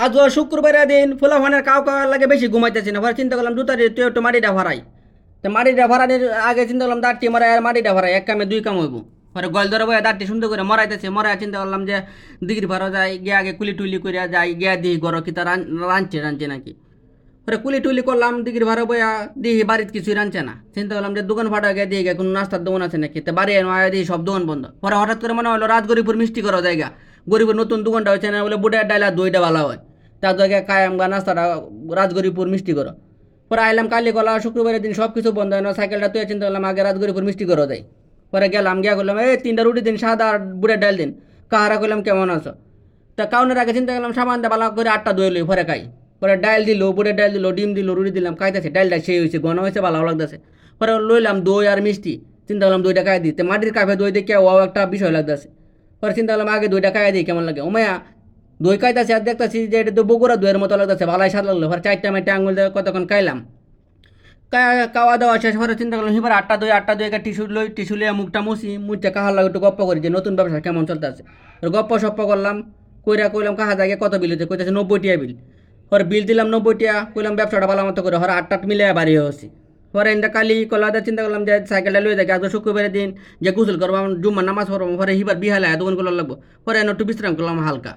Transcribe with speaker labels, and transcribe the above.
Speaker 1: আজ শুক্রবারের দিন ফুলাফানের কাউ কাউ লাগে বেশি ঘুমাইতেছি না, পরে চিন্তা করলাম জুতা দিয়ে তুই একটু মাটিটা ভরাই। তো মাটিটা ভরানোর আগে চিন্তা করলাম দাঁড়টি মারাই আর মাটিটা ভরাই, এক কামে দুই কাম হইব। পরে গল ধরে বয়ে দাঁড়টি সুন্দর করে মরাইতেছে, মরাই চিন্তা করলাম যে দিঘির ভাড়া যাই গিয়ে আগে কুলি টুলি করে যাই গিয়া দিই গরো কি তা রাঁধছে রাঁধছে নাকি। পরে কুলি টুলি করলাম দিঘির ভাড়া বয়া দিহি বাড়িতে কিছুই রাঁধছে না, চিন্তা করলাম যে দোকান ফাটা গিয়ে দিয়ে কোনো নাস্তার দোকান আছে নাকি, তো বাড়ি দিই সব দোকান বন্ধ। পরে হঠাৎ করে মনে হলো রাজগরিপুর মিষ্টি করা জায়গা, গরিবের নতুন দোকানটা হয়েছে না বলে বুটের ডাইলা দইটা ভালো হয়, তার জায়গায় কায়াম বা নাস্তাটা রাজগরিপুর মিষ্টি করো। পরে আইলাম কালি কলা শুক্রবারের দিন সব কিছু বন্ধ হয় না, সাইকেলটা তুই চিন্তা করলাম আগে রাজগরিপুর মিষ্টি করো যাই। পরে গেলাম গিয়া করলাম এই তিনটা রুটি দিন সাদা আর বুটের ডাল দিন। কাহারা করলাম কেমন আছো, তা কাউনের আগে চিন্তা করলাম সামান দিয়ে ভালো করে আটটা দই লই পরে খাই। পরে ডাইল দিল, বুটের ডাইল দিল, ডিম দিল, রুটি দিলাম, খাইতেছে ডাইলটা সেই হয়েছে ঘন হয়েছে ভালো লাগতেছে। পরে লইলাম দই আর মিষ্টি, চিন্তা করলাম দইটা খাই দিতে, মাটির কাপে দই দেখে ও একটা বিষয় লাগতেছে। পরে চিন্তা করলাম আগে দইটা খাই দিই কেমন লাগে, ওমায়া দই খাইতেছে আর দেখতেছি যে এটা তো বগুড়া দইয়ের মতো লাগতেছে, ভালাই স্বাদ লাগলো। পরে চারটা মেটে আঙুল দিয়ে কতক্ষণ খাইলাম, খাওয়া দাওয়া শেষ। পরে চিন্তা করলাম এবার আটটা দই একটা টিস্যু লই, টিস্যু লিয়ে মুখটা মুছে কাহার লাগে একটু গপ্প করি যে নতুন ব্যবসা কেমন চলতেছে। গপ্প সপ্প করলাম, কইলাম কাহা জায়গায় কত বিল হচ্ছে, কইতেছে 90 টিয়া বিল। পরে বিল দিলাম 90 টিয়া, কইলাম ব্যবসাটা ভালো মতো করে হরে আটটা মিলে বাড়ি হয়েছি। পরে এনটা কালি কলাতে চিন্তা করলাম যে সাইকেলটা লয়ে যাই আজ শুক্রবারের দিন যে গোসল করবো জুম্মার নামাজ পড়বো, পরে হিবার বিহালে দোকান করলাম লাগবো। পরে একটু বিশ্রাম করলাম হালকা।